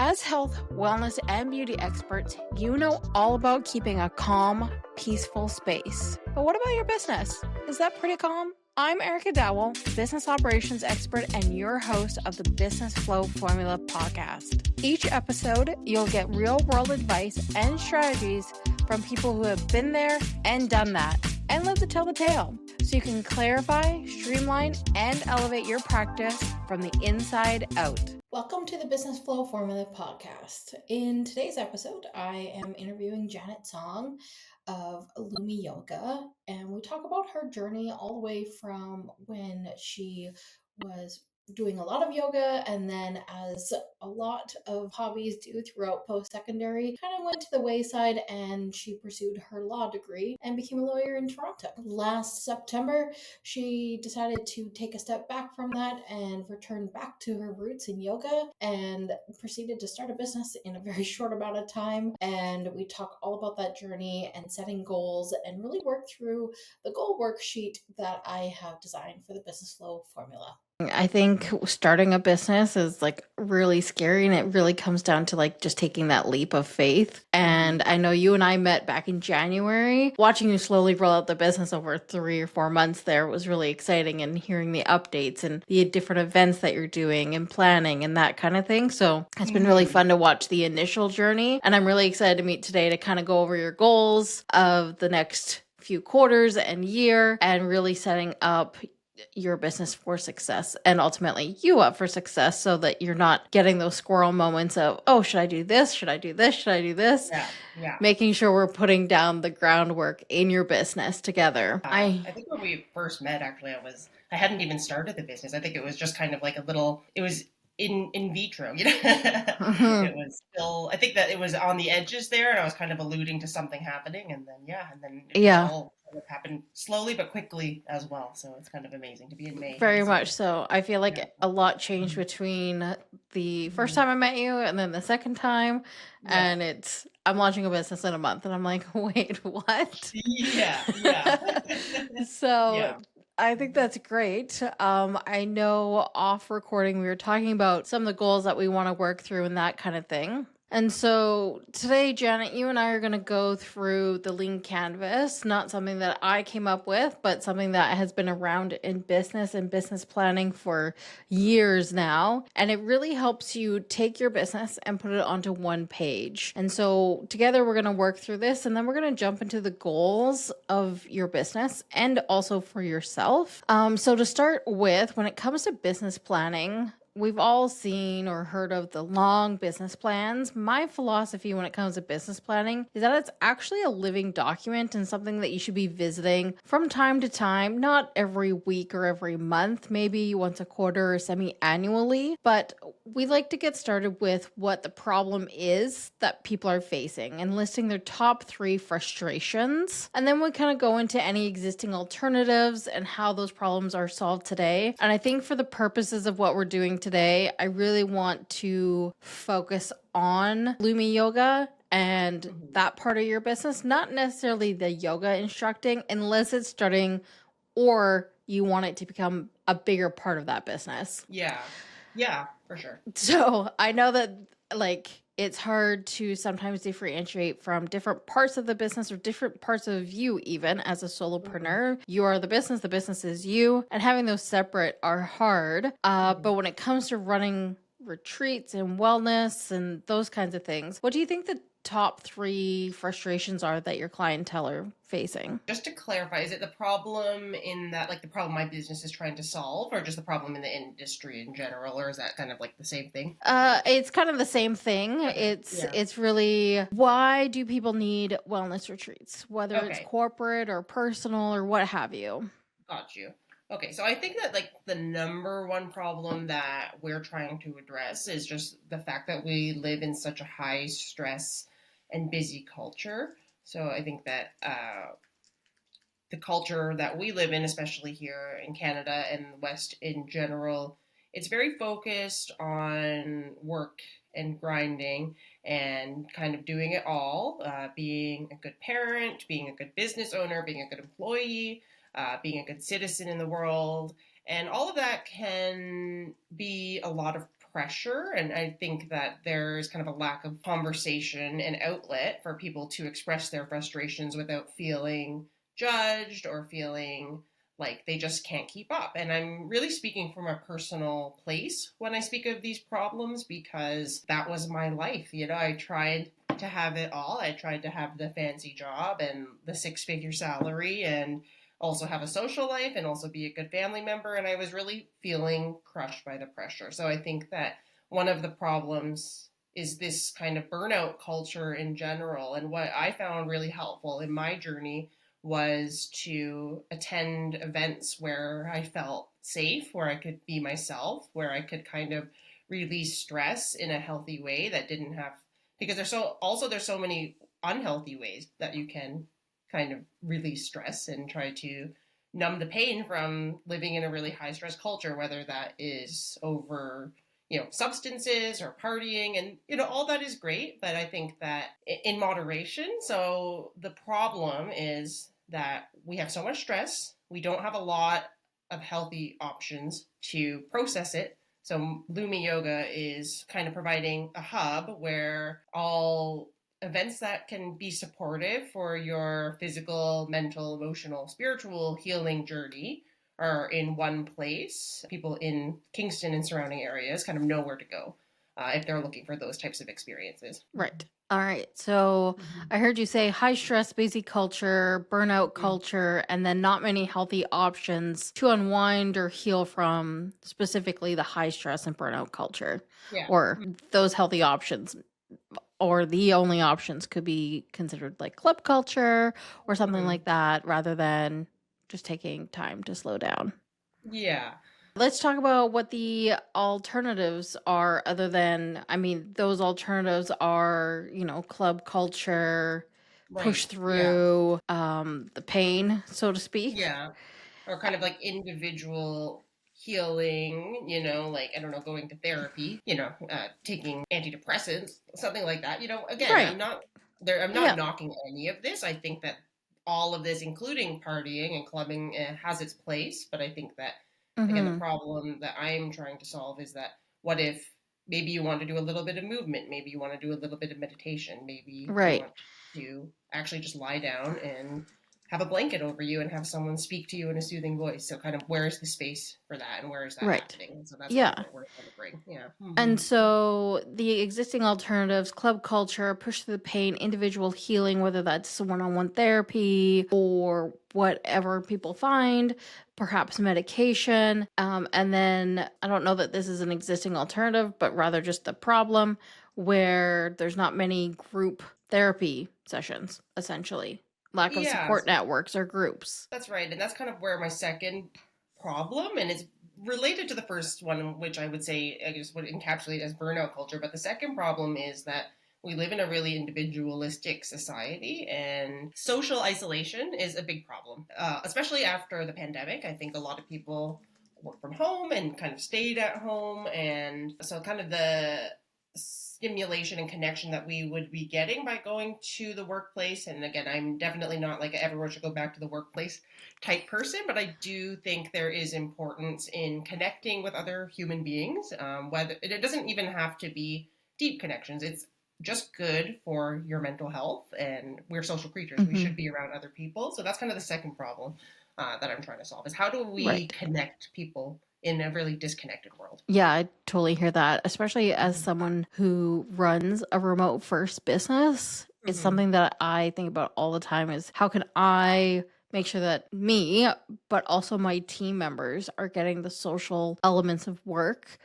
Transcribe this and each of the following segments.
As health, wellness, and beauty experts, you know all about keeping a calm, peaceful space. But what about your business? Is that pretty calm? I'm Erika, business operations expert and your host of the Business Flow Formula podcast. Each episode, you'll get real-world advice and strategies from people who have been there and done that and live to tell the tale, so you can clarify, streamline, and elevate your practice from the inside out. Welcome to the Business Flow Formula podcast. In today's episode, I am interviewing Janet Song of Lumi Yoga, and we talk about her journey all the way from when she was doing a lot of yoga, and then as a lot of hobbies do throughout post-secondary, kind of went to the wayside, and she pursued her law degree and became a lawyer in Toronto. Last September, she decided to take a step back from that and return back to her roots in yoga and proceeded to start a business in a very short amount of time. And we talk all about that journey and setting goals and really work through the goal worksheet that I have designed for the Business Flow Formula. I think starting a business is like really scary, and it really comes down to like just taking that leap of faith. And I know you and I met back in January. Watching you slowly roll out the business over 3 or 4 months there was really exciting, and hearing the updates and the different events that you're doing and planning and that kind of thing. So it's been really fun to watch the initial journey, and I'm really excited to meet today to kind of go over your goals of the next few quarters and year, and really setting up your business for success and ultimately you up for success, so that you're not getting those squirrel moments of, oh, should I do this? Should I do this? Should I do this? Yeah. Making sure we're putting down the groundwork in your business together. I think when we first met, actually, I hadn't even started the business. I think it was just kind of like it was in vitro, you know. It was still, I think that it was on the edges there, and I was kind of alluding to something happening, and then it just all happened slowly but quickly as well. So it's kind of amazing to be in May. Very much so. I feel like a lot changed between the first time I met you and then the second time. Yeah. And I'm launching a business in a month, and I'm like, wait, what? Yeah. So yeah. I think that's great. I know off recording, we were talking about some of the goals that we want to work through and that kind of thing. And so today, Janet, you and I are going to go through the lean canvas, not something that I came up with, but something that has been around in business and business planning for years now. And it really helps you take your business and put it onto one page. And so together we're going to work through this, and then we're going to jump into the goals of your business and also for yourself. So to start with, when it comes to business planning, we've all seen or heard of the long business plans. My philosophy when it comes to business planning is that it's actually a living document and something that you should be visiting from time to time, not every week or every month, maybe once a quarter or semi-annually. But we like to get started with what the problem is that people are facing and listing their top 3 frustrations. And then we kind of go into any existing alternatives and how those problems are solved today. And I think for the purposes of what we're doing today, I really want to focus on Lumi Yoga and that part of your business, not necessarily the yoga instructing, unless it's starting or you want it to become a bigger part of that business. Yeah, for sure. So I know that it's hard to sometimes differentiate from different parts of the business or different parts of you, even as a solopreneur. You are the business is you, and having those separate are hard. But when it comes to running retreats and wellness and those kinds of things, what do you think the top 3 frustrations are that your clientele are facing? Just to clarify, is it the problem in that, like the problem my business is trying to solve, or just the problem in the industry in general, or is that kind of like the same thing? It's kind of the same thing. Okay. It's really, why do people need wellness retreats, whether it's corporate or personal or what have you? Got you. Okay, so I think that like the number one problem that we're trying to address is just the fact that we live in such a high stress and busy culture. So I think that the culture that we live in, especially here in Canada and the West in general, it's very focused on work and grinding and kind of doing it all, being a good parent, being a good business owner, being a good employee, being a good citizen in the world. And all of that can be a lot of pressure. And I think that there's kind of a lack of conversation and outlet for people to express their frustrations without feeling judged or feeling like they just can't keep up. And I'm really speaking from a personal place when I speak of these problems because that was my life. I tried to have it all. I tried to have the fancy job and the six-figure salary and also have a social life and also be a good family member. And I was really feeling crushed by the pressure. So I think that one of the problems is this kind of burnout culture in general. And what I found really helpful in my journey was to attend events where I felt safe, where I could be myself, where I could kind of release stress in a healthy way that didn't have, because there's so many unhealthy ways that you can kind of release stress and try to numb the pain from living in a really high stress culture, whether that is over substances or partying, and all that is great, but I think that in moderation. So the problem is that we have so much stress, we don't have a lot of healthy options to process it. So Lumi Yoga is kind of providing a hub where all events that can be supportive for your physical, mental, emotional, spiritual healing journey are in one place. People in Kingston and surrounding areas kind of know where to go if they're looking for those types of experiences. Right. All right. So I heard you say high stress, busy culture, burnout culture, and then not many healthy options to unwind or heal from specifically the high stress and burnout culture. Yeah. Or those healthy options, or the only options could be considered like club culture or something like that, rather than just taking time to slow down. Yeah. Let's talk about what the alternatives are, other than, those alternatives are, club culture, push Right. through the pain, so to speak. Yeah. Or kind of like individual healing, like, I don't know, going to therapy, taking antidepressants, something like that. Again, Right. I'm not there, I'm not Yeah. knocking any of this. I think that all of this, including partying and clubbing, has its place. But I think that, again, the Mm-hmm. problem that I'm trying to solve is that what if maybe you want to do a little bit of movement, maybe you want to do a little bit of meditation, maybe you Right. want to actually just lie down and have a blanket over you and have someone speak to you in a soothing voice. So kind of where is the space for that and where is that Right. happening? And so that's kind of Yeah. what we're trying to bring. Yeah. And so the existing alternatives, club culture, push through the pain, individual healing, whether that's one-on-one therapy or whatever people find, perhaps medication. And then I don't know that this is an existing alternative, but rather just the problem where there's not many group therapy sessions, essentially. Lack of Yeah, support networks or groups. that's right. And that's kind of where my second problem, and it's related to the first one, which I would say, I guess, would encapsulate as burnout culture. But the second problem is that we live in a really individualistic society, and social isolation is a big problem, especially after the pandemic. I think a lot of people work from home and kind of stayed at home. And so, kind of the stimulation and connection that we would be getting by going to the workplace. And again, I'm definitely not like everyone should go back to the workplace type person, but I do think there is importance in connecting with other human beings. Whether it doesn't even have to be deep connections, it's just good for your mental health. And we're social creatures; we should be around other people. So that's kind of the second problem that I'm trying to solve: is how do we connect people in a really disconnected world? Yeah, I totally hear that, especially as someone who runs a remote first business. It's something that I think about all the time, is how can I make sure that me, but also my team members, are getting the social elements of work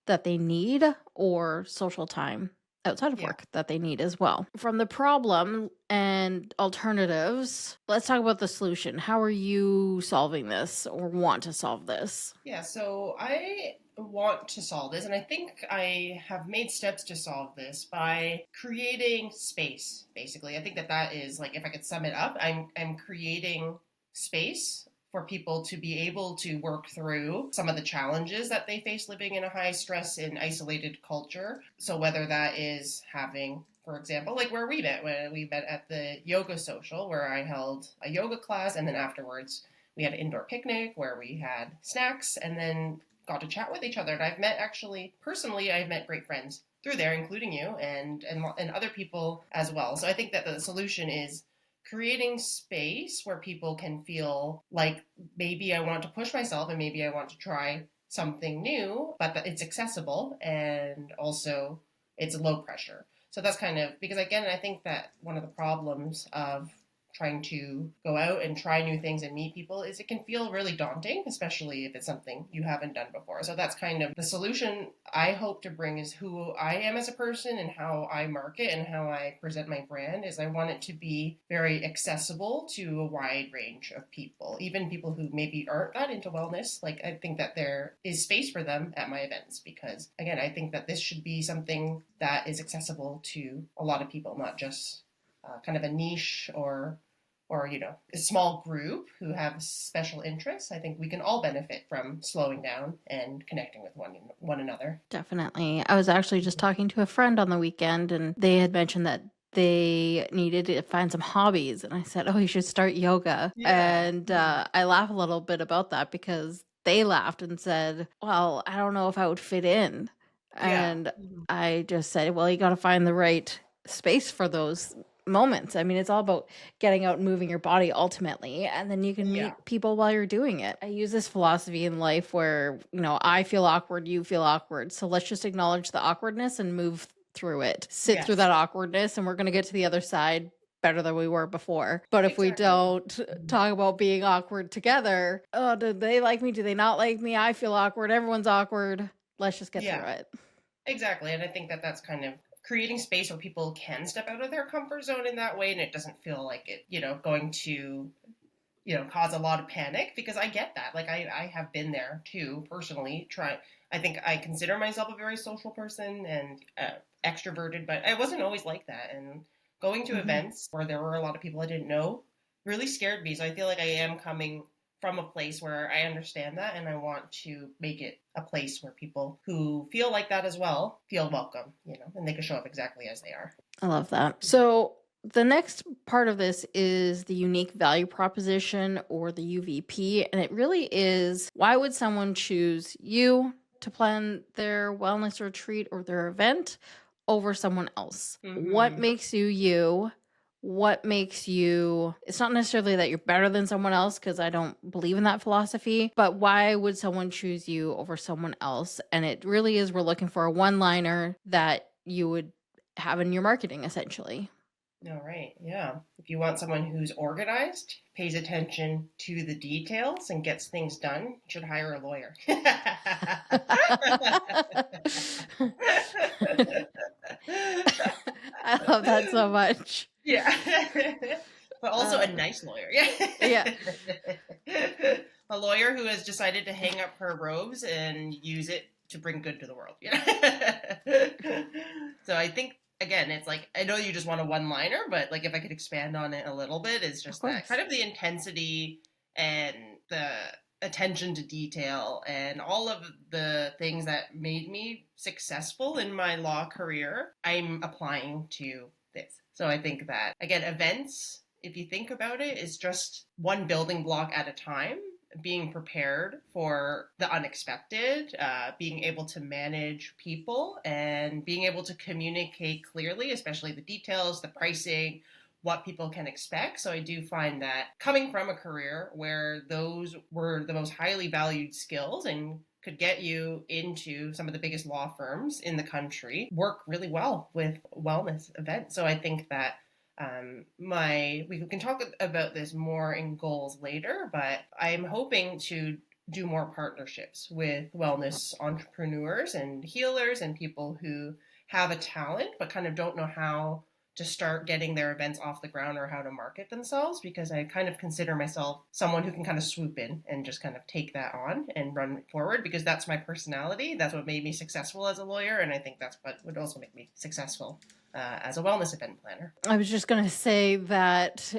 that they need, or social time outside of Yeah. work that they need as well. From the problem and alternatives, let's talk about the solution. How are you solving this, or want to solve this? Yeah, so I want to solve this, and I think I have made steps to solve this by creating space, basically. I think that that is, like, if I could sum it up, I'm creating space for people to be able to work through some of the challenges that they face living in a high stress and isolated culture. So whether that is having, for example, like where when we met at the yoga social, where I held a yoga class, and then afterwards we had an indoor picnic where we had snacks, and then got to chat with each other. And I've met, actually, personally, I've met great friends through there, including you and other people as well. So I think that the solution is creating space where people can feel like maybe I want to push myself and maybe I want to try something new, but that it's accessible and also it's low pressure. So that's kind of, because again, I think that one of the problems of trying to go out and try new things and meet people is it can feel really daunting, especially if it's something you haven't done before. So that's kind of the solution I hope to bring, is who I am as a person and how I market and how I present my brand. Is I want it to be very accessible to a wide range of people, even people who maybe aren't that into wellness. Like, I think that there is space for them at my events, because again, I think that this should be something that is accessible to a lot of people, not just kind of a niche or a small group who have special interests. I think we can all benefit from slowing down and connecting with one another. Definitely. I was actually just talking to a friend on the weekend, and they had mentioned that they needed to find some hobbies. And I said, "Oh, you should start yoga." Yeah. And I laugh a little bit about that because they laughed and said, "Well, I don't know if I would fit in." Yeah. And I just said, "Well, you got to find the right space for those moments." I mean, it's all about getting out and moving your body ultimately, and then you can Yeah. meet people while you're doing it. I use this philosophy in life where, I feel awkward, you feel awkward. So let's just acknowledge the awkwardness and move through it. Sit through Yes. that awkwardness, and we're going to get to the other side better than we were before. But if we Exactly. don't talk about being awkward together, oh, do they like me? Do they not like me? I feel awkward. Everyone's awkward. Let's just get through Yeah. it. Exactly. And I think that that's kind of creating space where people can step out of their comfort zone in that way, and it doesn't feel like it, going to cause a lot of panic, because I get that. Like, I have been there too, personally. I think I consider myself a very social person and extroverted, but I wasn't always like that. And going to Mhm. events where there were a lot of people I didn't know really scared me. So I feel like I am coming from a place where I understand that, and I want to make it a place where people who feel like that as well feel welcome, and they can show up exactly as they are. I love that. So the next part of this is the unique value proposition, or the UVP. And it really is, why would someone choose you to plan their wellness retreat or their event over someone else? What Mm-hmm. makes you you? What makes you, it's not necessarily that you're better than someone else, because I don't believe in that philosophy, but why would someone choose you over someone else? And it really is, we're looking for a one liner that you would have in your marketing, essentially. All right. Yeah. If you want someone who's organized, pays attention to the details, and gets things done, you should hire a lawyer. I love that so much. Yeah. But also a Uh, nice lawyer. Yeah. yeah. A lawyer who has decided to hang up her robes and use it to bring good to the world. So I think, again, it's like, I know you just want a one liner, but like, if I could expand on it a little bit, it's Of just that course. kind of the intensity and the attention to detail and all of the things that made me successful in my law career, I'm applying to this. So I think that, again, events, if you think about it, is just one building block at a time. Being prepared for the unexpected, being able to manage people, and being able to communicate clearly, especially the details, the pricing, what people can expect. So I do find that coming from a career where those were the most highly valued skills and could get you into some of the biggest law firms in the country, work really well with wellness events. So I think that we can talk about this more in goals later, but I'm hoping to do more partnerships with wellness entrepreneurs and healers and people who have a talent but kind of don't know how to start getting their events off the ground or how to market themselves, because I kind of consider myself someone who can kind of swoop in and just kind of take that on and run forward, because that's my personality. That's what made me successful as a lawyer, and I think that's what would also make me successful as a wellness event planner. I was just going to say that,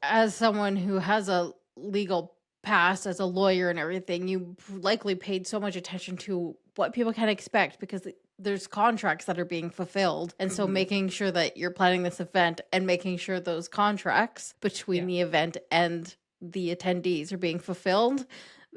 as someone who has a legal past as a lawyer and everything, you likely paid so much attention to what people can expect, because there's contracts that are being fulfilled. And so Mm-hmm. making sure that you're planning this event and making sure those contracts between Yeah. the event and the attendees are being fulfilled,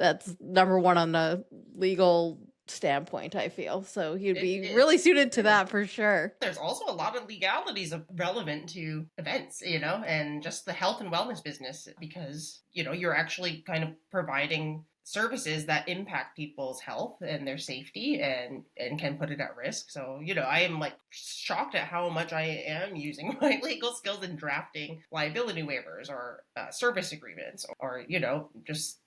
that's number one on the legal standpoint, I feel. So you'd It be is. really suited to It is. that for sure. There's also a lot of legalities relevant to events, and just the health and wellness business because, you're actually kind of providing services that impact people's health and their safety and can put it at risk. So, I am like shocked at how much I am using my legal skills in drafting liability waivers or service agreements or, just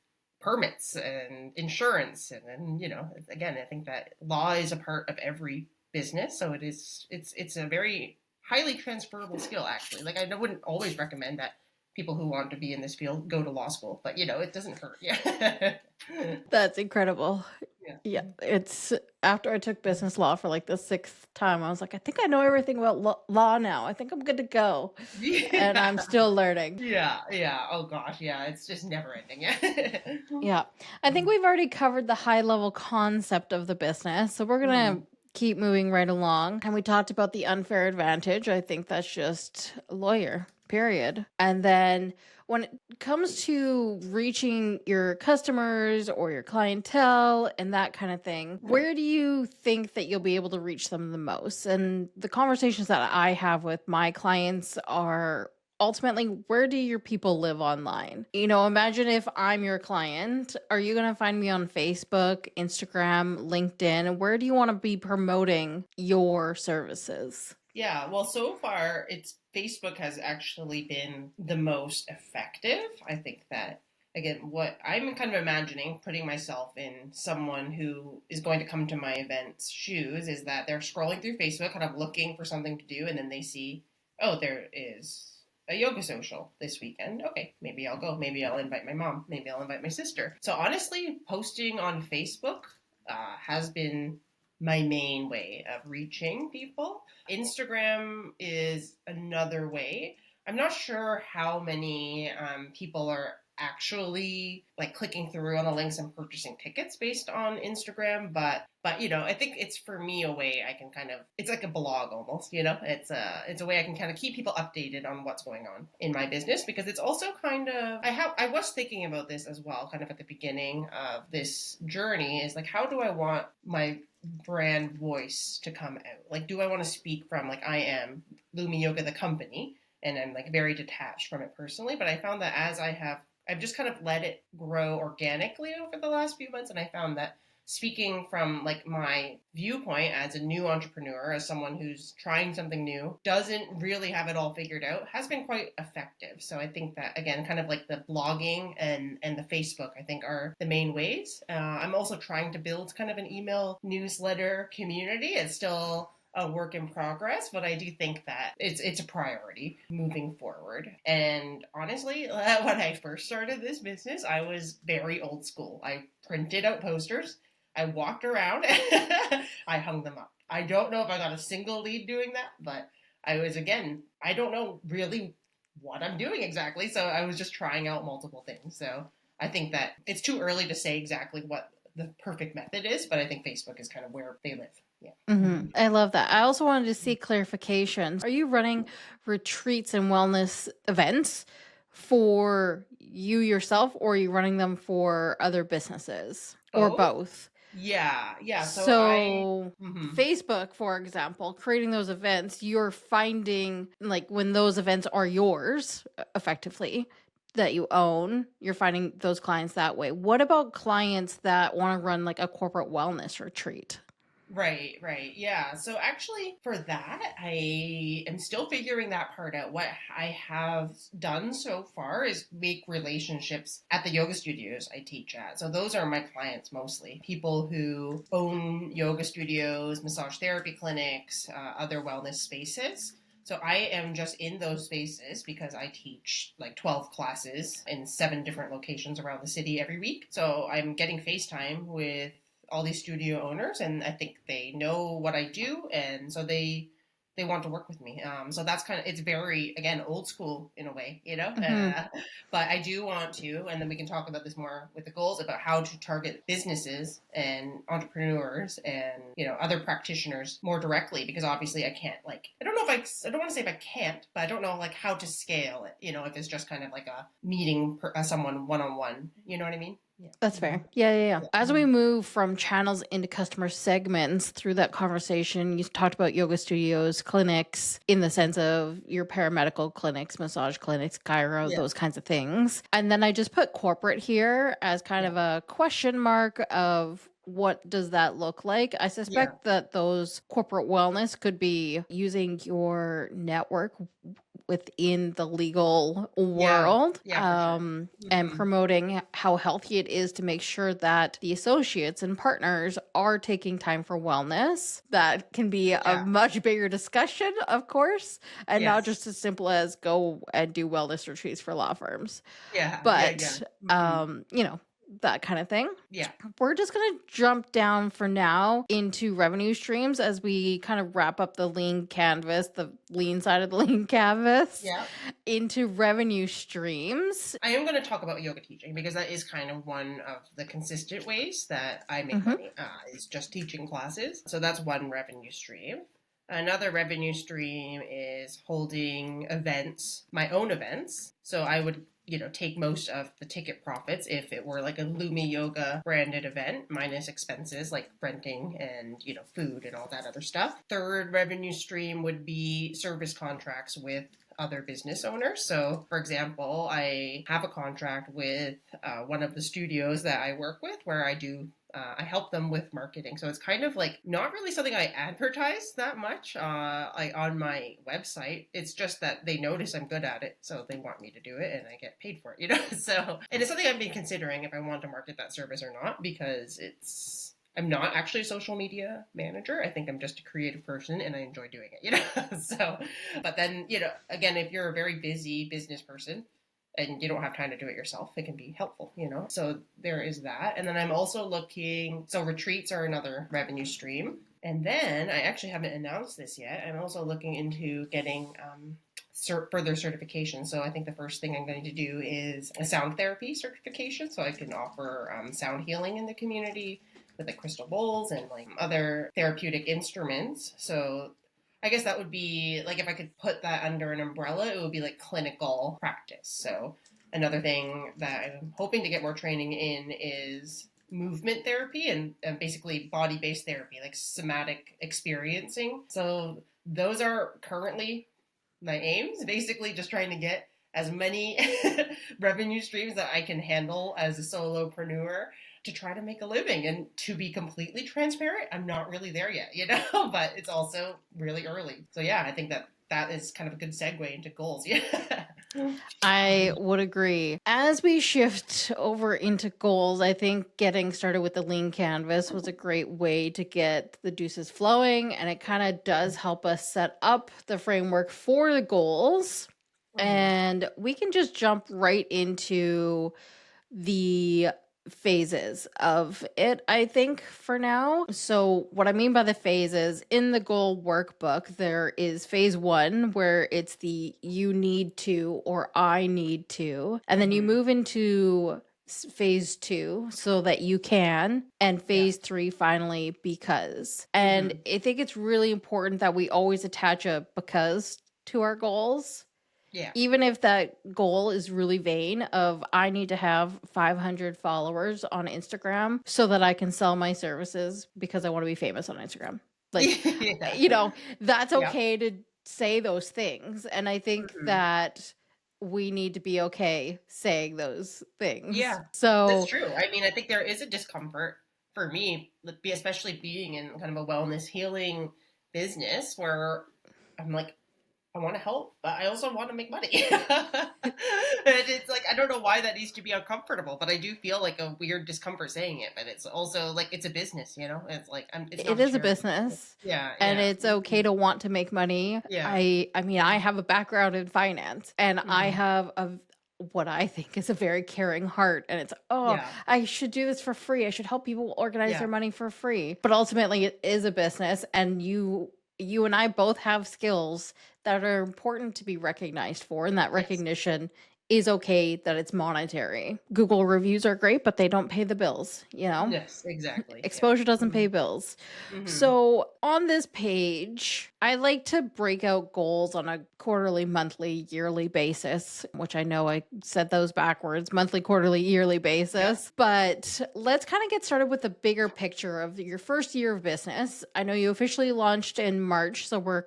permits and insurance. And again, I think that law is a part of every business, so it's a very highly transferable skill actually. Like I wouldn't always recommend that people who want to be in this field go to law school, but it doesn't hurt. Yeah. That's incredible. Yeah. Yeah, it's after I took business law for like the sixth time, I was like, I think I know everything about law now. I think I'm good to go. And I'm Yeah. still learning. Yeah. Oh gosh, yeah. It's just never ending. Yeah. Yeah. I think we've already covered the high level concept of the business. So we're going to keep moving right along. And we talked about the unfair advantage. I think that's just a lawyer, period. And then when it comes to reaching your customers or your clientele and that kind of thing, where do you think that you'll be able to reach them the most? And the conversations that I have with my clients are ultimately, where do your people live online? Imagine if I'm your client, are you going to find me on Facebook, Instagram, LinkedIn? Where do you want to be promoting your services? Yeah, well, so far, Facebook has actually been the most effective. I think that, again, what I'm kind of imagining, putting myself in someone who is going to come to my event's shoes, is that they're scrolling through Facebook, kind of looking for something to do, and then they see, oh, there is a yoga social this weekend. Okay, maybe I'll go. Maybe I'll invite my mom. Maybe I'll invite my sister. So honestly, posting on Facebook has been my main way of reaching people. Instagram is another way. I'm not sure how many people are actually like clicking through on the links and purchasing tickets based on Instagram, but I think it's for me a way I can kind of, it's like a blog almost, it's a way I can kind of keep people updated on what's going on in my business, because it's also kind of, I was thinking about this as well kind of at the beginning of this journey, is like, how do I want my brand voice to come out? Like, do I want to speak from like I am Lumi Yoga the company and I'm like very detached from it personally? But I found that I've just kind of let it grow organically over the last few months, and I found that speaking from like my viewpoint as a new entrepreneur, as someone who's trying something new, doesn't really have it all figured out, has been quite effective. So I think that, again, kind of like the blogging and the Facebook, I think, are the main ways. I'm also trying to build kind of an email newsletter community. It's still a work in progress, but I do think that it's a priority moving forward. And honestly, when I first started this business, I was very old school. I printed out posters, I walked around, I hung them up. I don't know if I got a single lead doing that, but I don't know really what I'm doing exactly, so I was just trying out multiple things. So I think that it's too early to say exactly what the perfect method is, but I think Facebook is kind of where they live. Yeah. Mm-hmm. I love that. I also wanted to see clarification. Are you running retreats and wellness events for you yourself, or are you running them for other businesses, or both? Yeah. So Facebook, for example, creating those events, you're finding like when those events are yours effectively that you own, you're finding those clients that way. What about clients that want to run like a corporate wellness retreat? Right. Yeah. So actually, for that, I am still figuring that part out. What I have done so far is make relationships at the yoga studios I teach at. So those are my clients mostly. People who own yoga studios, massage therapy clinics, other wellness spaces. So I am just in those spaces because I teach like 12 classes in 7 different locations around the city every week. So I'm getting FaceTime with all these studio owners, and I think they know what I do, and so they want to work with me. So that's kind of, it's very, again, old school in a way, but I do want to, and then we can talk about this more with the goals about how to target businesses and entrepreneurs and other practitioners more directly, because obviously I can't, like, I don't want to say if I can't, but I don't know like how to scale it, if it's just kind of like a meeting someone one-on-one, you know what I mean? Yeah. That's Mhm. fair. Yeah, yeah, yeah. Yeah. As we Mhm. move from channels into customer segments through that conversation, you talked about yoga studios, clinics, in the sense of your paramedical clinics, massage clinics, chiro, Yeah. those kinds of things. And then I just put corporate here as kind Yeah. of a question mark of what does that look like? I Yeah. suspect that those corporate wellness could be using your network within the legal Yeah. world, Yeah, for sure. and Mhm. promoting how healthy it is to make sure that the associates and partners are taking time for wellness. That can be a Yeah. much bigger discussion, of course, and not Yes. just as simple as go and do wellness retreats for law firms. Yeah. Yeah, yeah. But, Mhm. that kind of thing. Yeah. We're just going to jump down for now into revenue streams as we kind of wrap up the lean canvas, the lean side of the lean canvas, Yeah. into revenue streams. I am going to talk about yoga teaching because that is kind of one of the consistent ways that I make Hmm. money, is just teaching classes. So that's one revenue stream. Another revenue stream is holding events, my own events. So I would, take most of the ticket profits if it were like a Lumi Yoga branded event, minus expenses like renting and, food and all that other stuff. Third revenue stream would be service contracts with other business owners. So, for example, I have a contract with one of the studios that I work with where I help them with marketing. So it's kind of like not really something I advertise that much like on my website. It's just that they notice I'm good at it, so they want me to do it, and I get paid for it. So, and it's something I've been considering if I want to market that service or not, because I'm not actually a social media manager. I think I'm just a creative person and I enjoy doing it. So, but then, again, if you're a very busy business person and you don't have time to do it yourself, it can be helpful. So there is that. And then I'm also looking, so retreats are another revenue stream. And then I actually haven't announced this yet. I'm also looking into getting further certification. So I think the first thing I'm going to do is a sound therapy certification, so I can offer sound healing in the community with like crystal bowls and like other therapeutic instruments. So I guess that would be like, if I could put that under an umbrella, it would be like clinical practice. So another thing that I'm hoping to get more training in is movement therapy and basically body-based therapy, like somatic experiencing. So those are currently my aims, basically just trying to get as many revenue streams that I can handle as a solopreneur to try to make a living. And to be completely transparent, I'm not really there yet, but it's also really early. So yeah, I think that is kind of a good segue into goals. Yeah. I would agree. As we shift over into goals, I think getting started with the lean canvas was a great way to get the juices flowing, and it kind of does help us set up the framework for the goals. And we can just jump right into the phases of it, I think, for now. So, what I mean by the phases, in the goal workbook, there is phase one, where it's the you need to or I need to. And then you move into phase two, so that you can, and phase three, finally, because. And I think it's really important that we always attach a because to our goals, Yeah. even if that goal is really vain of I need to have 500 followers on Instagram so that I can sell my services because I want to be famous on Instagram. Like, Yeah. that's Yeah. okay to say those things. And I think that we need to be okay saying those things. Yeah, that's So true. I mean, I think there is a discomfort for me, especially being in kind of a wellness healing business where I'm like, I want to help, but I also want to make money. And it's like, I don't know why that needs to be uncomfortable, but I do feel like a weird discomfort saying it. But it's also like, it's a business. It's like, it's not it a is a charity. business. Yeah, And yeah. it's okay to want to make money. Yeah. I mean, I have a background in finance, and I Hmm. have what I think is a very caring heart, and it's, oh, Yeah. I should do this for free. I should help people organize Yeah. their money for free. But ultimately it is a business, and you and I both have skills that are important to be recognized for, and that Yes. recognition is okay that it's monetary. Google reviews are great, but they don't pay the bills. Yes, exactly. Yeah. Exposure doesn't Hmm. pay bills. Hmm. So on this page, I like to break out goals on a quarterly, monthly, yearly basis, which I know I said those backwards, monthly, quarterly, yearly Yeah. basis. But let's kind of get started with the bigger picture of your first year of business. I know you officially launched in March, so we're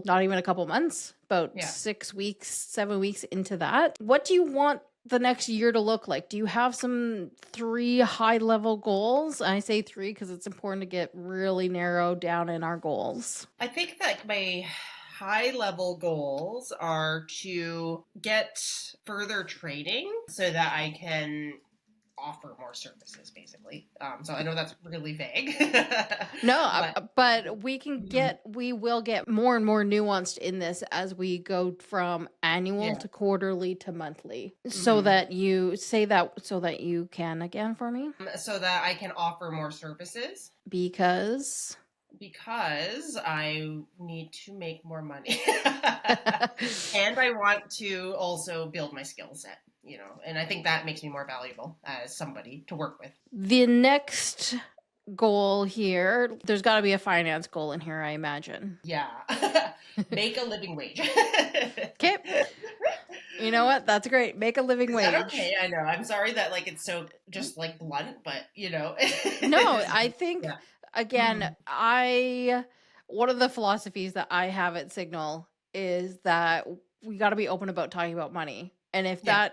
not even a couple months, about Yeah. 6 weeks, 7 weeks into that. What do you want the next year to look like? Do you have some 3 high level goals? I say 3 because it's important to get really narrowed down in our goals. I think that my high level goals are to get further training so that I can offer more services, basically. So I know that's really vague. No, but but Mhm. we will get more and more nuanced in this as we go from annual Yeah. to quarterly to monthly. So hmm that you say that, so that you can again for me, So that I can offer more services because because I need to make more money. And I want to also build my skill set, and I think that makes me more valuable as somebody to work with. the next goal here, there's got to be a finance goal in here, I imagine. Yeah. Make a living wage. Okay. You know what? That's great. Make a living Is that wage. okay? I know. I'm sorry that it's so just blunt, but No, it is. I think Yeah. again, Mhm. I one of the philosophies that I have at Signal is that we got to be open about talking about money. And Yeah.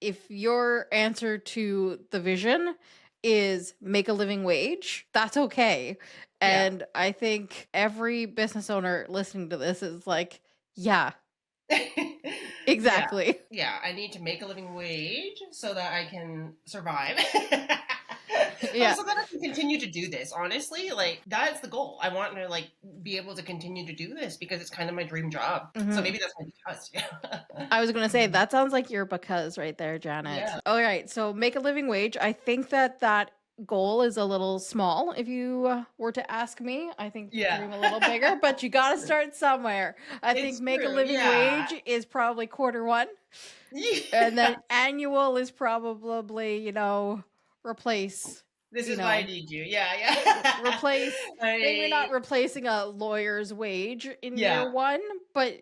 if your answer to the vision is make a living wage, that's okay. Yeah. And I think every business owner listening to this is like, yeah, Yeah. exactly. Yeah. I need to make a living wage so that I can survive. Yeah. So that I can continue to do this. Honestly, that's the goal. I want to be able to continue to do this because it's kind of my dream job. So Mhm. maybe that's my because. Yeah. I was gonna say that sounds like your because right there, Janet. Yeah. All right, so make a living wage. I think that goal is a little small. If you were to ask me, I think Yeah. dream a little bigger, but you got to start somewhere. I think It's make a true. living Yeah. wage is probably quarter 1, and then Yeah. annual is probably replace. This You is why I know, need you. Yeah, yeah. replace, maybe I not replacing a lawyer's wage in year yeah, 1, but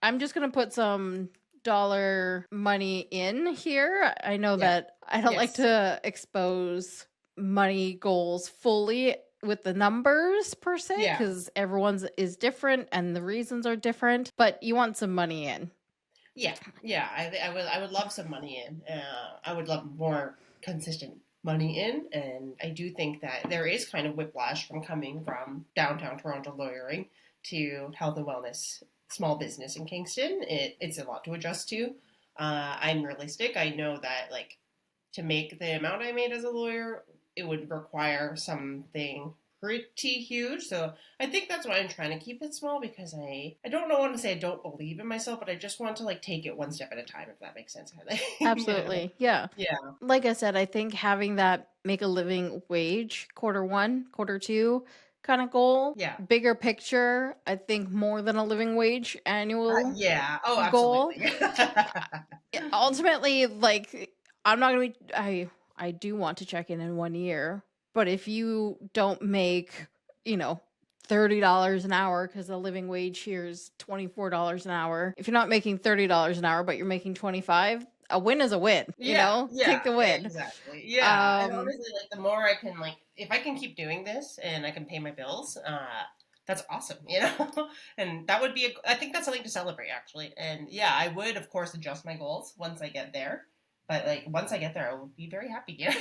I'm just going to put some dollar money in here. I know yeah. that I don't like Yes. to expose money goals fully with the numbers per se, Yeah. because everyone's is different and the reasons are different, but you want some money in. Yeah. Yeah. I would love some money in. I would love more consistent money in, and I do think that there is kind of whiplash from coming from downtown Toronto lawyering to health and wellness small business in Kingston. It's a lot to adjust to. I'm realistic. I know that to make the amount I made as a lawyer, it would require something pretty huge. So I think that's why I'm trying to keep it small because I don't know want to say I don't believe in myself, but I just want to take it one step at a time, if that makes sense. Absolutely. Yeah. Yeah. Like I said, I think having that make a living wage quarter 1, quarter 2 kind of goal, Yeah. bigger picture, I think more than a living wage annual Yeah. Oh, goal. absolutely. Ultimately, like I'm not going to be I do want to check in 1 year, but if you don't make, you know, $30 an hour, because the living wage here is $24 an hour. If you're not making $30 an hour, but you're making 25, a win is a win, Yeah, take yeah, the win. exactly. Yeah, and Um, honestly, the more I can if I can keep doing this and I can pay my bills, that's awesome. And that would be I think that's something to celebrate actually. And yeah, I would of course adjust my goals once I get there. But once I get there, I will be very happy. Yeah,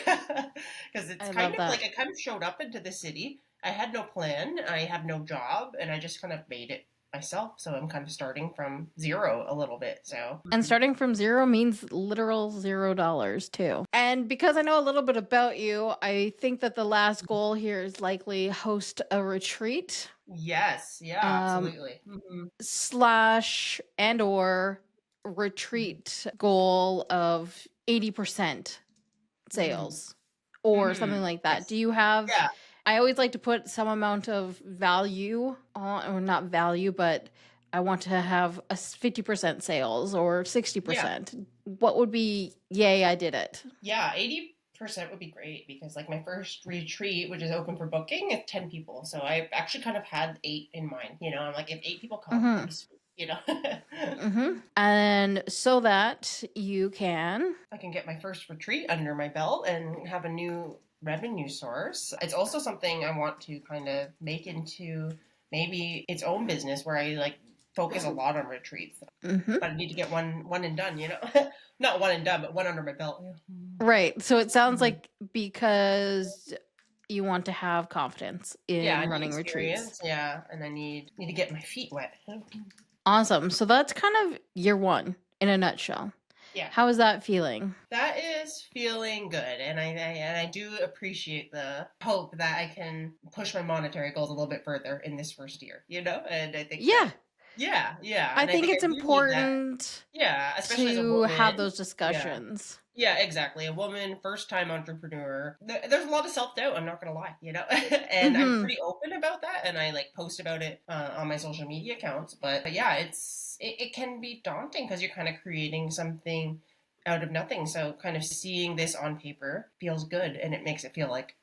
because it's I kind love of that. I kind of showed up into the city. I had no plan. I have no job, and I just kind of made it myself. So I'm kind of starting from zero a little bit. So And starting from zero means literal $0 too. And because I know a little bit about you, I think that the last goal here is likely host a retreat, yes, yeah, um, absolutely. slash and or retreat goal of 80% Mm-hmm. sales or something Mm-hmm. like that. Do Yes. you have, Yeah. I always like to put some amount of value on, or not value, but I want to have a 50% sales or Yeah. 60%. What would be, yay, I did it? Yeah. 80%. would be great because like my first retreat, which is open for booking, is 10 people. So I actually kind of had 8 in mind. I'm like, if 8 people come, that'd be sweet. And so that you can I can get my first retreat under my belt and have a new revenue source. It's also something I want to kind of make into maybe its own business where I like focus a lot on retreats. But I need to get one and done, not one and done, but one under my belt. Right. So it sounds like because you want to have confidence in running retreats. Yeah, and I need to get my feet wet. Awesome. So that's kind of year 1 in a nutshell. Yeah. How is that feeling? That is feeling good, and I do appreciate the hope that I can push my monetary goals a little bit further in this first year. And I think yeah. I think it's important especially to as a woman, have those discussions. Yeah, exactly. A woman, first-time entrepreneur. There's a lot of self-doubt, I'm not going to lie, And I'm pretty open about that, and I like post about it on my social media accounts. But yeah, it can be daunting because you're kind of creating something out of nothing. So kind of seeing this on paper feels good, and it makes it feel like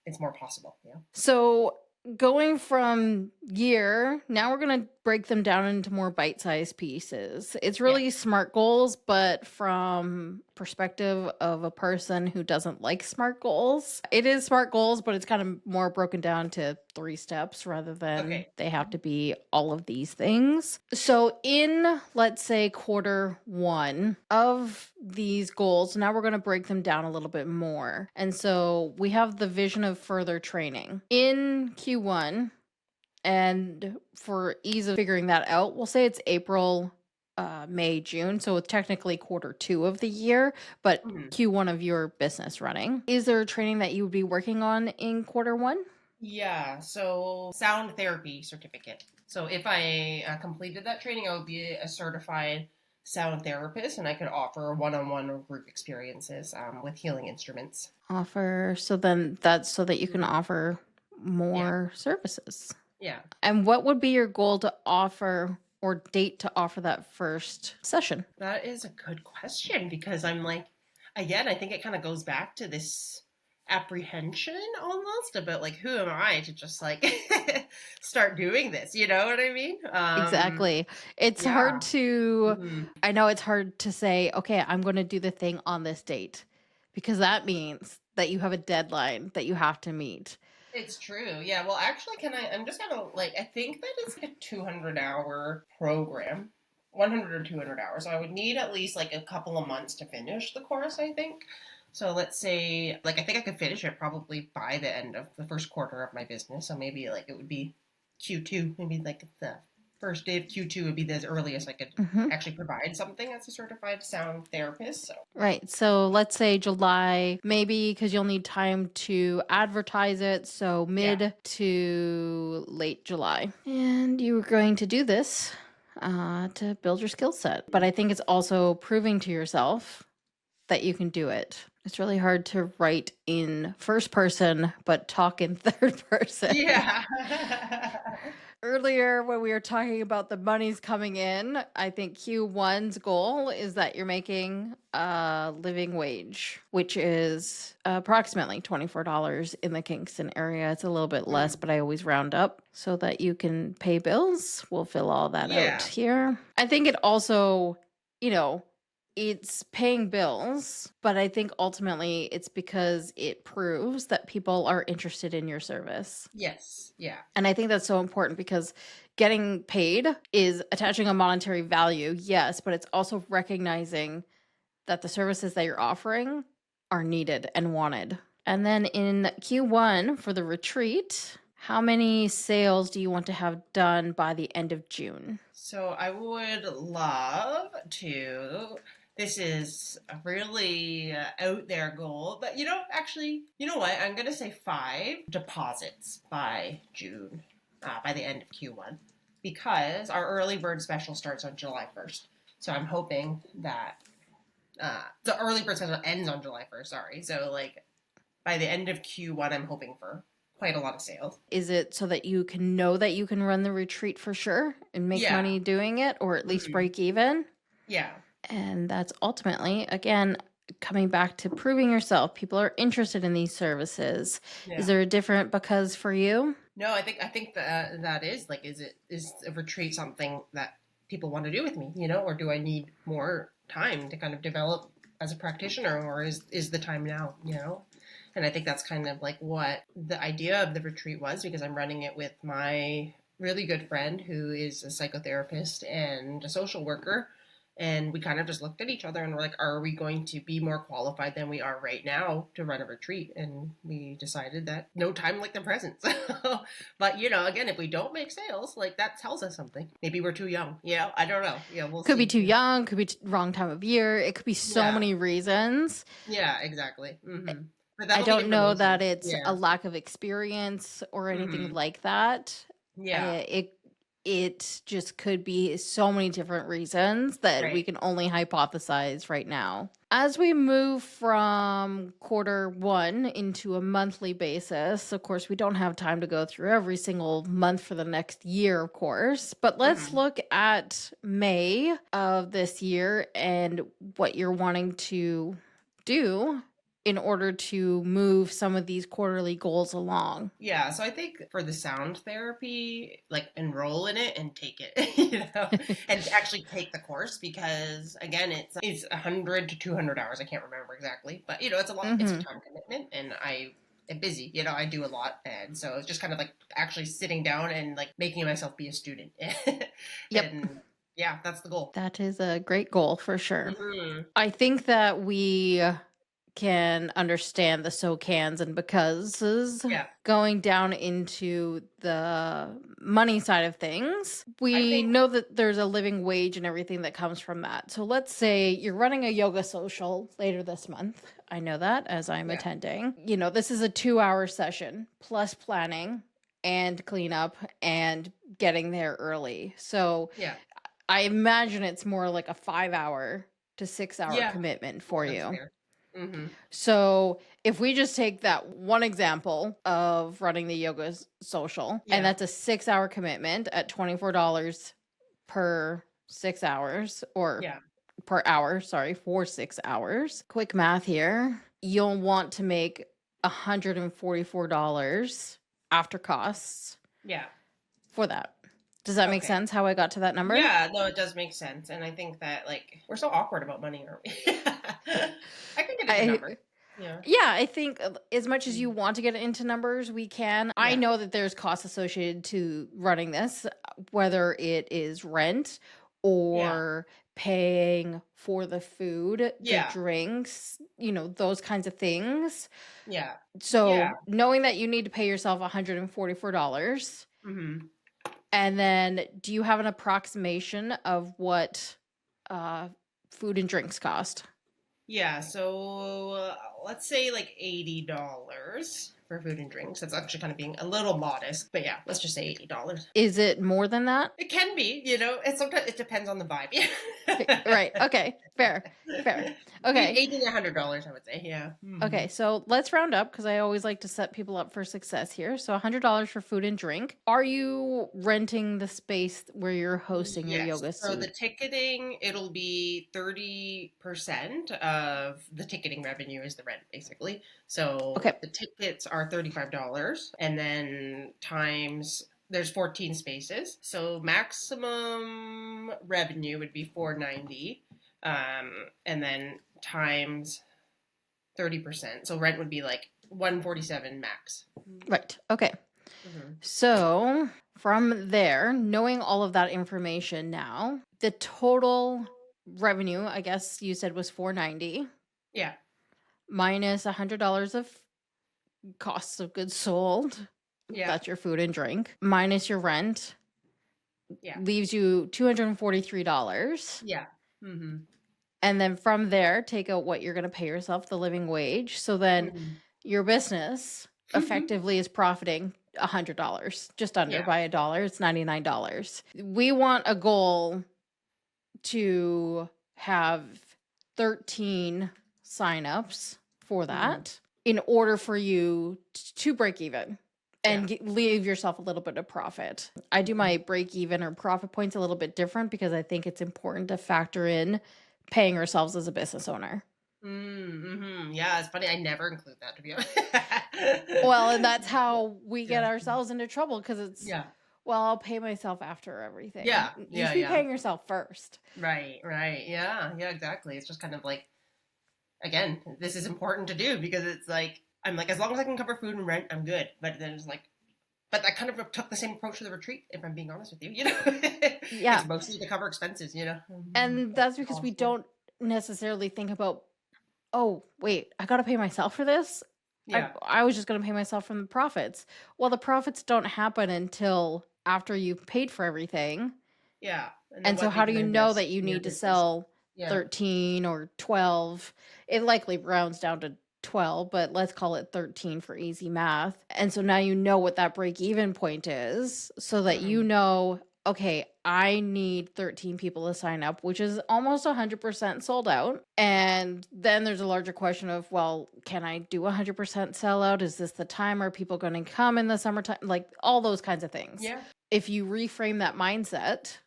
it's more possible. So going from year, now we're going to break them down into more bite-sized pieces. It's really SMART goals, but from perspective of a person who doesn't like SMART goals. It is SMART goals, but it's kind of more broken down to 3 steps rather than they have to be all of these things. So in, let's say, quarter 1 of these goals, now we're going to break them down a little bit more. And so we have the vision of further training. In Q1, and for ease of figuring that out, we'll say it's April, May, June. So it's technically quarter 2 of the year, but Q1 of your business running. Is there a training that you would be working on in quarter 1? Yeah, so sound therapy certificate. So if I completed that training, I would be a certified sound therapist, and I could offer one-on-one or group experiences with healing instruments. So then that's so that you can offer more services. Yeah. And what would be your goal to offer or date to offer that first session? That is a good question because I'm like, again, I think it kind of goes back to this apprehension almost about like, who am I to just like start doing this? You know what I mean? Exactly. It's hard to, I know it's hard to say, okay, I'm going to do the thing on this date because that means that you have a deadline that you have to meet. It's true. Yeah. Well, actually, I'm just gonna I think that it's like a 200-hour program, 100 or 200 hours. So I would need at least like a couple of months to finish the course, I think. So let's say, I think I could finish it probably by the end of the first quarter of my business. So maybe it would be Q2, maybe the first day of Q2 would be the earliest I could actually provide something as a certified sound therapist. So. Right. So let's say July, maybe because you'll need time to advertise it. So mid to late July. And you were going to do this to build your skill set. But I think it's also proving to yourself that you can do it. It's really hard to write in first person, but talk in third person. Yeah. Earlier, when we were talking about the monies coming in, I think Q1's goal is that you're making a living wage, which is approximately $24 in the Kingston area. It's a little bit less, but I always round up so that you can pay bills. We'll fill all that out here. I think it also, it's paying bills, but I think ultimately it's because it proves that people are interested in your service. Yes. Yeah. And I think that's so important because getting paid is attaching a monetary value, yes, but it's also recognizing that the services that you're offering are needed and wanted. And then in Q1 for the retreat, how many sales do you want to have done by the end of June? So I would love to... This is a really out there goal, but actually, you know what? I'm going to say 5 deposits by June, by the end of Q1, because our early bird special starts on July 1st. So I'm hoping that the early bird special ends on July 1st, sorry. So by the end of Q1, I'm hoping for quite a lot of sales. Is it so that you can know that you can run the retreat for sure and make money doing it, or at least break even? Yeah. And that's ultimately, again, coming back to proving yourself? People are interested in these services. Is Yeah. there a different because for you? No, I think that that is like, is a retreat something that people want to do with me, or do I need more time to kind of develop as a practitioner, or is the time now, And I think that's kind of like what the idea of the retreat was, because I'm running it with my really good friend who is a psychotherapist and a social worker. And we kind of just looked at each other and we're like, are we going to be more qualified than we are right now to run a retreat? And we decided that no time like the present. But, again, if we don't make sales, like that tells us something. Maybe we're too young. I don't know. We'll Could be see. too young, could be wrong time of year. It could be so Yeah. many reasons. Yeah, exactly. But I that'll be don't know information. that it's Yeah. a lack of experience or anything like that. Yeah. It just could be so many different reasons that we Right. can only hypothesize right now. As we move from quarter one into a monthly basis, of course, we don't have time to go through every single month for the next year, of course, but let's look at May of this year and what you're wanting to do in order to move some of these quarterly goals along. Yeah, so I think for the sound therapy, like enroll in it and take it, and actually take the course, because again, it's 100 to 200 hours. I can't remember exactly, but it's a lot. It's a time commitment, and I am busy. I do a lot, and so it's just kind of like actually sitting down and like making myself be a student. Yep. And yeah, that's the goal. That is a great goal for sure. Mm-hmm. I think that we can understand the so cans and becauses. Yeah, Going down into the money side of things, I we think. know that there's a living wage and everything that comes from that. So let's say you're running a yoga social later this month. I know that as I'm Yeah, attending. This is a 2-hour session plus planning and cleanup and getting there early. So yeah, I imagine it's more like a 5-hour to 6-hour yeah. commitment for That's you. fair. Mm-hmm. So if we just take that one example of running the yoga social, and Yeah, that's a 6-hour commitment at $24 per 6 hours, or yeah, per hour, sorry, for 6 hours. Quick math here. You'll want to make $144 after costs yeah. for that. Does that make Okay. sense how I got to that number? Yeah, no, it does make sense. And I think that, like, we're so awkward about money, aren't we? I can get a good I number. Yeah. Yeah, I think as much as you want to get into numbers, we can. I Yeah. know that there's costs associated to running this, whether it is rent Yeah. or paying for the food, the Yeah. drinks, those kinds of things. Yeah. Yeah. So knowing that you need to pay yourself $144, hmm and then do you have an approximation of what uh, food and drinks cost? Yeah. So let's say like $80 for food and drinks. That's actually kind of being a little modest, but yeah, let's just say $80. Is it more than that? It can be, It's sometimes it depends on the vibe. Right. Okay. Fair. Okay. $80 to $100, I would say. Yeah. Okay. So let's round up because I always like to set people up for success here. So $100 for food and drink. Are you renting the space where you're hosting your Yes. yoga So the suit? ticketing, it'll be 30% of the ticketing revenue is the rent, basically. So Okay. the tickets are $35, and then times there's 14 spaces. So maximum revenue would be $490, and then times 30%. So rent would be like $147 max. Right. Okay. Mm-hmm. So from there, knowing all of that information now, the total revenue, I guess you said was $490 Yeah. minus $100 of costs of goods sold. Yeah. That's your food and drink minus your rent. Yeah. Leaves you $243. Yeah. Mm-hmm. And then from there, take out what you're going to pay yourself, the living wage. So then your business effectively is profiting $100, just under Yeah. by a dollar. It's $99. We want a goal to have 13 signups for that in order for you to break even and leave yourself a little bit of profit. I do my break even or profit points a little bit different because I think it's important to factor in paying ourselves as a business owner. Mm-hmm. Yeah, it's funny. I never include that, to be honest. Well, and that's how we get Yeah. ourselves into trouble because it's, Yeah. well, I'll pay myself after everything. Yeah. You Yeah. should be Yeah. paying yourself first. Right. Right. Yeah. Yeah. Exactly. It's just kind of like, again, this is important to do because it's like, I'm like, as long as I can cover food and rent, I'm good. But then it's like, but I kind of took the same approach to the retreat, if I'm being honest with you. Yeah. It's mostly to cover expenses. And that's because we don't necessarily think about, oh, wait, I got to pay myself for this? Yeah. I was just going to pay myself from the profits. Well, the profits don't happen until after you've paid for everything. Yeah. And then And so what how you do can you know invest that you in your need to business. sell Yeah. 13 or 12? It likely rounds down to 12, but let's call it 13 for easy math. And so now you know what that break even point is so that you know, okay, I need 13 people to sign up, which is almost 100% sold out. And then there's a larger question of, well, can I do 100% sellout? Is this the time? Are people going to come in the summertime? Like all those kinds of things. Yeah. If you reframe that mindset,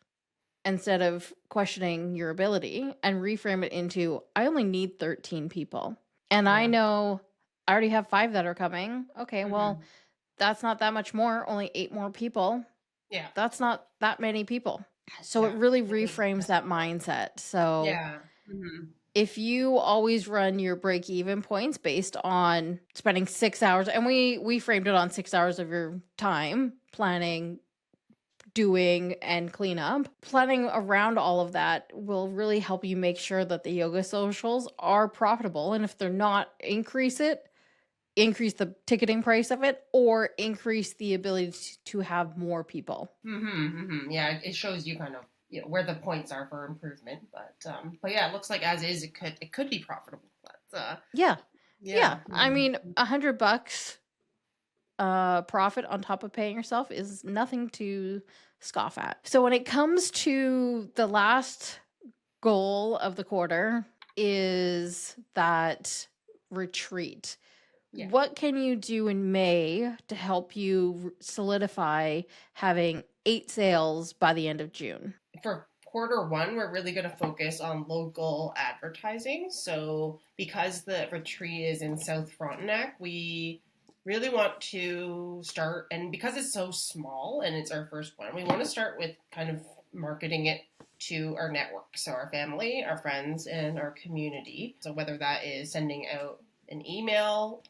instead of questioning your ability, and reframe it into, I only need 13 people. And I know I already have 5 that are coming. Okay, well, that's not that much more, only 8 more people. Yeah. That's not that many people. So it really reframes that mindset. So Yeah. if you always run your break even points based on spending 6 hours, and we framed it on 6 hours of your time planning, doing, and cleanup, planning around all of that will really help you make sure that the yoga socials are profitable. And if they're not, increase the ticketing price of it, or increase the ability to have more people. Yeah, it shows you kind of where the points are for improvement. But yeah, it looks like as is, it could be profitable. But Yeah. yeah. I mean, $100 profit on top of paying yourself is nothing to scoff at. So when it comes to the last goal of the quarter, is that retreat. Yeah. What can you do in May to help you solidify having 8 sales by the end of June? For quarter one, we're really going to focus on local advertising. So because the retreat is in South Frontenac, we really want to start, and because it's so small and it's our first one, we want to start with kind of marketing it to our network. So our family, our friends, and our community. So whether that is sending out an email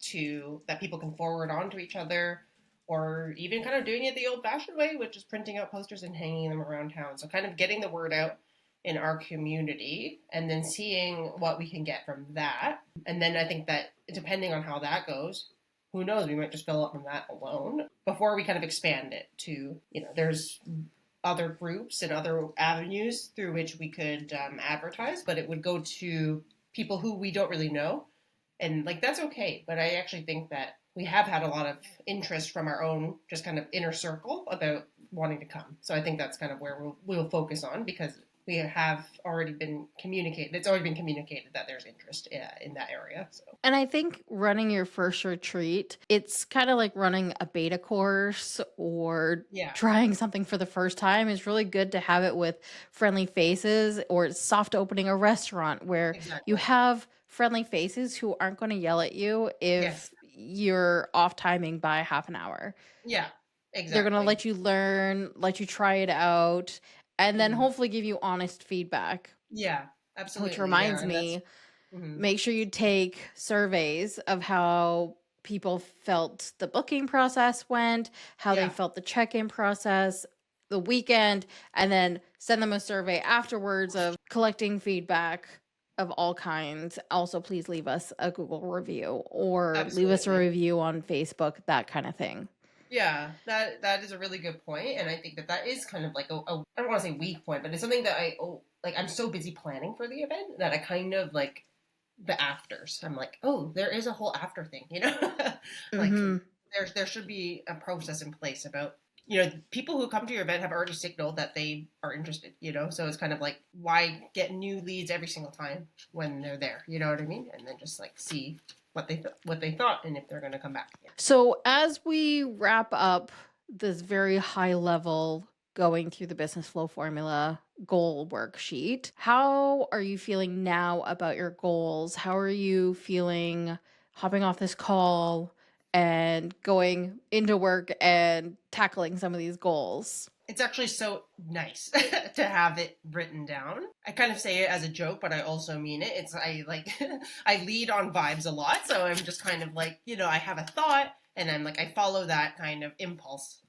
that people can forward on to each other, or even kind of doing it the old-fashioned way, which is printing out posters and hanging them around town. So kind of getting the word out in our community and then seeing what we can get from that. And then I think that depending on how that goes, who knows, we might just fill up from that alone before we kind of expand it to, there's other groups and other avenues through which we could advertise, but it would go to people who we don't really know. And that's okay. But I actually think that we have had a lot of interest from our own just kind of inner circle about wanting to come. So I think that's kind of where we'll focus on, because we have already been communicated. It's already been communicated that there's interest in that area. So. And I think running your first retreat, it's kind of like running a beta course or trying something for the first time. It's really good to have it with friendly faces, or soft opening a restaurant where you have friendly faces who aren't going to yell at you if you're off timing by half an hour. Yeah, exactly. They're going to let you learn, let you try it out, and then hopefully give you honest feedback. Yeah, absolutely. Which reminds me, make sure you take surveys of how people felt the booking process went, how they felt the check-in process, the weekend, and then send them a survey afterwards of collecting feedback of all kinds. Also, please leave us a Google review or leave us a review on Facebook, that kind of thing. Yeah, that is a really good point, and I think that is kind of like I don't want to say weak point, but it's something that I'm so busy planning for the event that I kind of like the afters. I'm like, oh, there is a whole after thing, there should be a process in place about people who come to your event have already signaled that they are interested, so it's kind of like, why get new leads every single time when they're there, you know what I mean? And then just like see what they thought and if they're going to come back. So as we wrap up this very high level going through the business flow formula goal worksheet. How are you feeling now about your goals? How are you feeling hopping off this call and going into work and tackling some of these goals? It's actually so nice to have it written down. I kind of say it as a joke, but I also mean it. I like I lead on vibes a lot, so I'm just kind of like, I have a thought and I'm like I follow that kind of impulse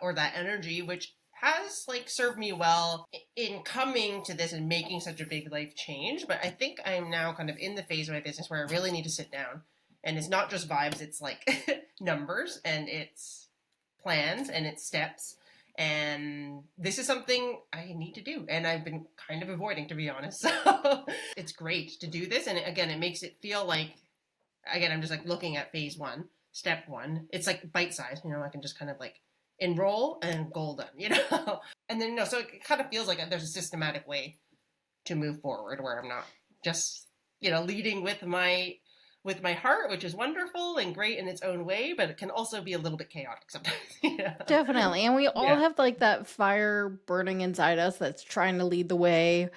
or that energy, which has like served me well in coming to this and making such a big life change. But I think I'm now kind of in the phase of my business where I really need to sit down, and it's not just vibes, it's like numbers and it's plans and it's steps, and this is something I need to do, and I've been kind of avoiding, to be honest. So it's great to do this, and again, it makes it feel like, again, I'm just like looking at phase one, step one. It's like bite size, I can just kind of like enroll and goal done. And then so it kind of feels like there's a systematic way to move forward where I'm not just leading with my heart, which is wonderful and great in its own way, but it can also be a little bit chaotic sometimes. Definitely. And we all Yeah. have like that fire burning inside us that's trying to lead the way.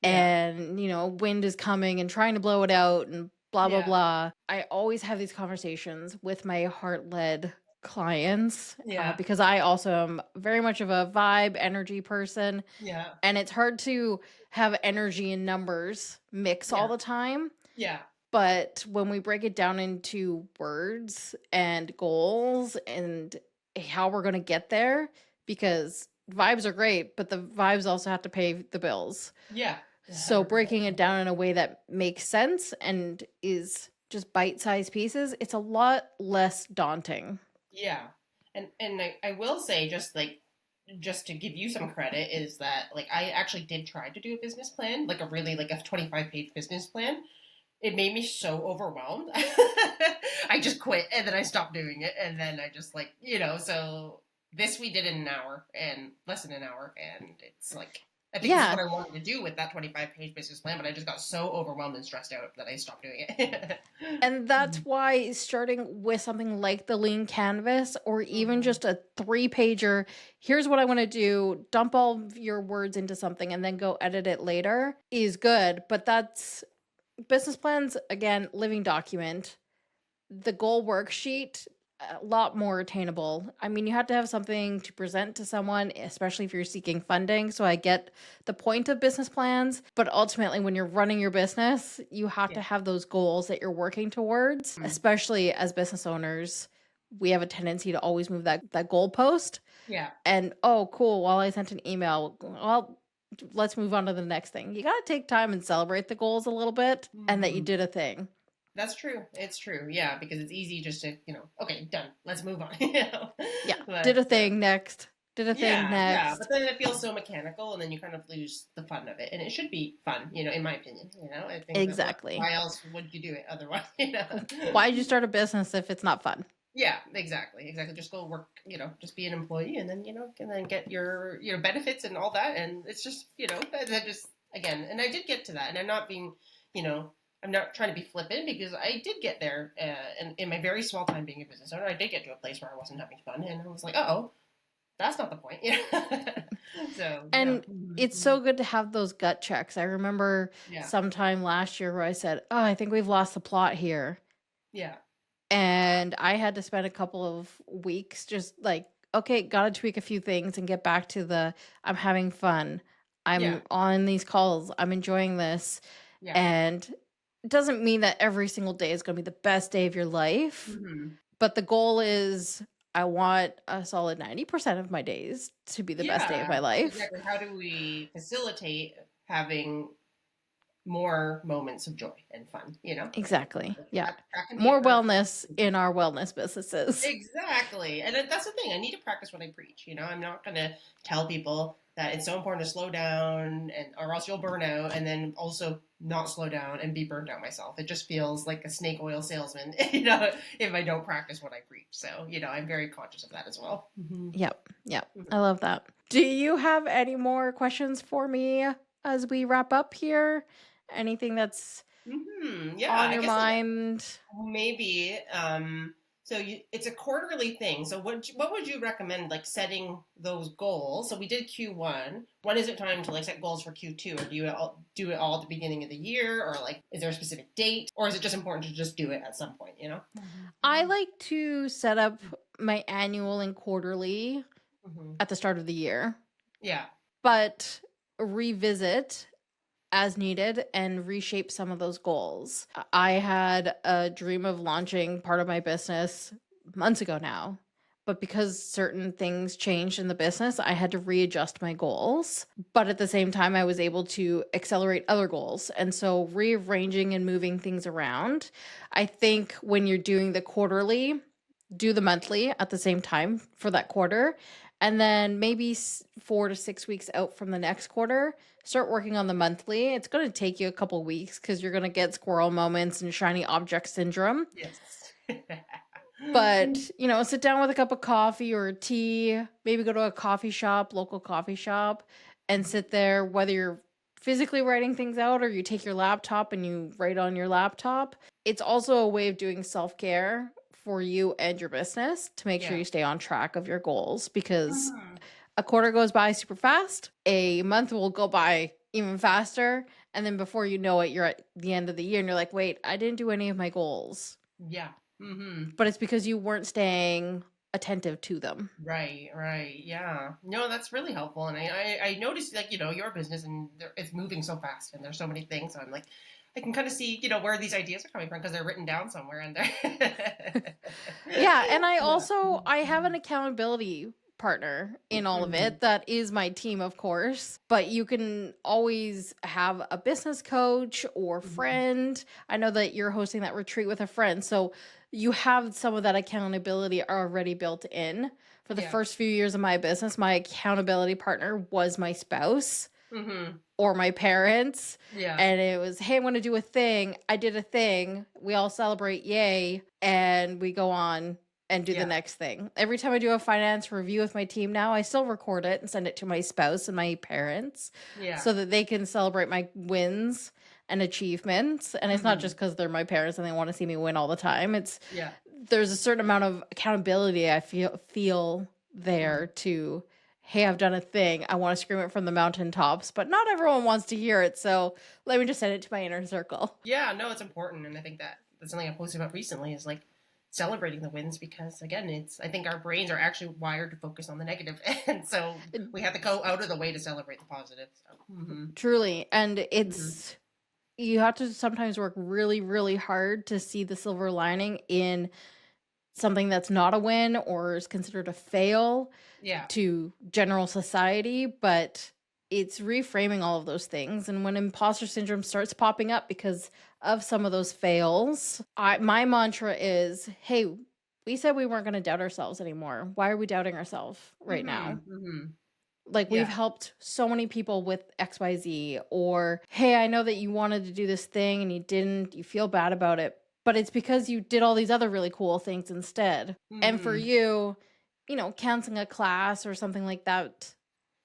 Yeah. And, wind is coming and trying to blow it out and blah, blah, Yeah. blah. I always have these conversations with my heart led clients Yeah. because I also am very much of a vibe energy person. Yeah. And it's hard to have energy and numbers mix all Yeah. the time. Yeah. But when we break it down into words and goals and how we're going to get there, because vibes are great, but the vibes also have to pay the bills. Yeah. So breaking it down in a way that makes sense and is just bite-sized pieces, it's a lot less daunting. Yeah. And I will say, just to give you some credit, is that like I actually did try to do a business plan, like a really like a 25-page business plan. It made me so overwhelmed. I just quit, and then I stopped doing it, and then I just like, so this we did in an hour, and less than an hour, and it's like, I think this is what I wanted to do with that 25-page business plan, but I just got so overwhelmed and stressed out that I stopped doing it. And that's why starting with something like the lean canvas, or even just a 3-pager, here's what I want to do, dump all of your words into something and then go edit it later, is good. But that's business plans, again, living document. The goal worksheet, a lot more attainable. I mean, you have to have something to present to someone, especially if you're seeking funding. So I get the point of business plans, but ultimately when you're running your business, you have to have those goals that you're working towards, especially as business owners. We have a tendency to always move that goalpost. Yeah. And, oh, cool, well, I sent an email. Well, let's move on to the next thing. You got to take time and celebrate the goals a little bit and that you did a thing. That's true. It's true. Yeah, because it's easy just to, okay, done. Let's move on. Yeah. But, did a thing next. Did a thing next. Yeah, but then it feels so mechanical, and then you kind of lose the fun of it. And it should be fun, in my opinion. I think exactly. Why else would you do it otherwise? Why did you start a business if it's not fun? Yeah, exactly. Just go work, just be an employee, and then, and then get your benefits and all that. And it's just, that just, again, and I did get to that. And I'm not being, I'm not trying to be flippant, because I did get there, and in my very small time being a business owner, I did get to a place where I wasn't having fun, and I was like, oh, that's not the point. So, and it's so good to have those gut checks. I remember sometime last year where I said, oh, I think we've lost the plot here. Yeah. And I had to spend a couple of weeks just like, okay, got to tweak a few things and get back to I'm having fun. I'm on these calls. I'm enjoying this. Yeah. And it doesn't mean that every single day is going to be the best day of your life. But the goal is I want a solid 90% of my days to be the best day of my life. Exactly. How do we facilitate having more moments of joy and fun, Exactly. Yeah. More wellness in our wellness businesses. Exactly. And that's the thing. I need to practice what I preach. I'm not going to tell people that it's so important to slow down or else you'll burn out, and then also not slow down and be burned out myself. It just feels like a snake oil salesman, if I don't practice what I preach. So, I'm very conscious of that as well. Yep. I love that. Do you have any more questions for me as we wrap up here? Anything that's on your mind? Maybe. So it's a quarterly thing. So what would you recommend, like setting those goals? So we did Q1. When is it time to like set goals for Q2? Or do it all at the beginning of the year? Or like, is there a specific date? Or is it just important to just do it at some point, you know? I like to set up my annual and quarterly at the start of the year, Yeah. but revisit as needed and reshape some of those goals. I had a dream of launching part of my business months ago now, but because certain things changed in the business, I had to readjust my goals. But at the same time, I was able to accelerate other goals. And so rearranging and moving things around, I think when you're doing the quarterly, do the monthly at the same time for that quarter. And then maybe 4 to 6 weeks out from the next quarter, start working on the monthly. It's going to take you a couple weeks because you're going to get squirrel moments and shiny object syndrome. Yes. But, sit down with a cup of coffee or tea, maybe go to a coffee shop, local coffee shop, and sit there, whether you're physically writing things out or you take your laptop and you write on your laptop. It's also a way of doing self-care for you and your business to make sure you stay on track of your goals, because a quarter goes by super fast, a month will go by even faster, and then before you know it, you're at the end of the year and you're like, wait, I didn't do any of my goals. Yeah. But it's because you weren't staying attentive to them. Right. Yeah. No, that's really helpful. And I noticed, like, your business, and it's moving so fast and there's so many things. So I'm like, I can kind of see, where these ideas are coming from because they're written down somewhere in there. Yeah. And I have an accountability partner in all of it. That is my team, of course, but you can always have a business coach or friend. I know that you're hosting that retreat with a friend. So you have some of that accountability already built in. For the first few years of my business, my accountability partner was my spouse. Or my parents. Yeah. And it was, hey, I'm going to do a thing. I did a thing. We all celebrate, yay. And we go on and do the next thing. Every time I do a finance review with my team now, I still record it and send it to my spouse and my parents so that they can celebrate my wins and achievements. And it's not just because they're my parents and they want to see me win all the time. It's there's a certain amount of accountability I feel there to, hey, I've done a thing. I want to scream it from the mountaintops, but not everyone wants to hear it. So let me just send it to my inner circle. Yeah, no, it's important. And I think that's something I posted about recently is like celebrating the wins, because again, I think our brains are actually wired to focus on the negative. And so we have to go out of the way to celebrate the positive. So. Truly. And it's, you have to sometimes work really, really hard to see the silver lining in something that's not a win or is considered a fail to general society, but it's reframing all of those things. And when imposter syndrome starts popping up because of some of those fails, my mantra is, hey, we said we weren't going to doubt ourselves anymore. Why are we doubting ourselves right now? Like, we've helped so many people with XYZ, or, hey, I know that you wanted to do this thing and you didn't, you feel bad about it, but it's because you did all these other really cool things instead. And for you, canceling a class or something like that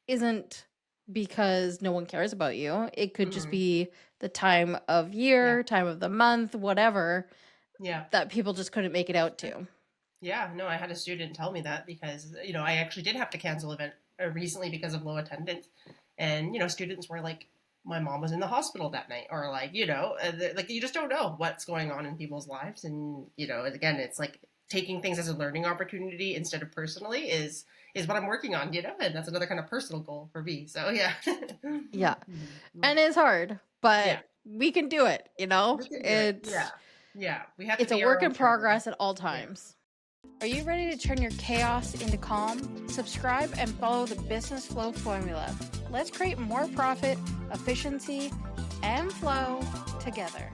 isn't because no one cares about you. It could just be the time of year, time of the month, whatever, that people just couldn't make it out to. Yeah, no, I had a student tell me that because, I actually did have to cancel an event recently because of low attendance. And, students were like, my mom was in the hospital that night, or like, like you just don't know what's going on in people's lives. And, again, it's like taking things as a learning opportunity instead of personally is what I'm working on, and that's another kind of personal goal for me. So, yeah. Yeah. And it's hard, but we can do it, It's, we have to it's a work in progress at all times. Are you ready to turn your chaos into calm? Subscribe and follow the Business Flow formula. Let's create more profit, efficiency, and flow together.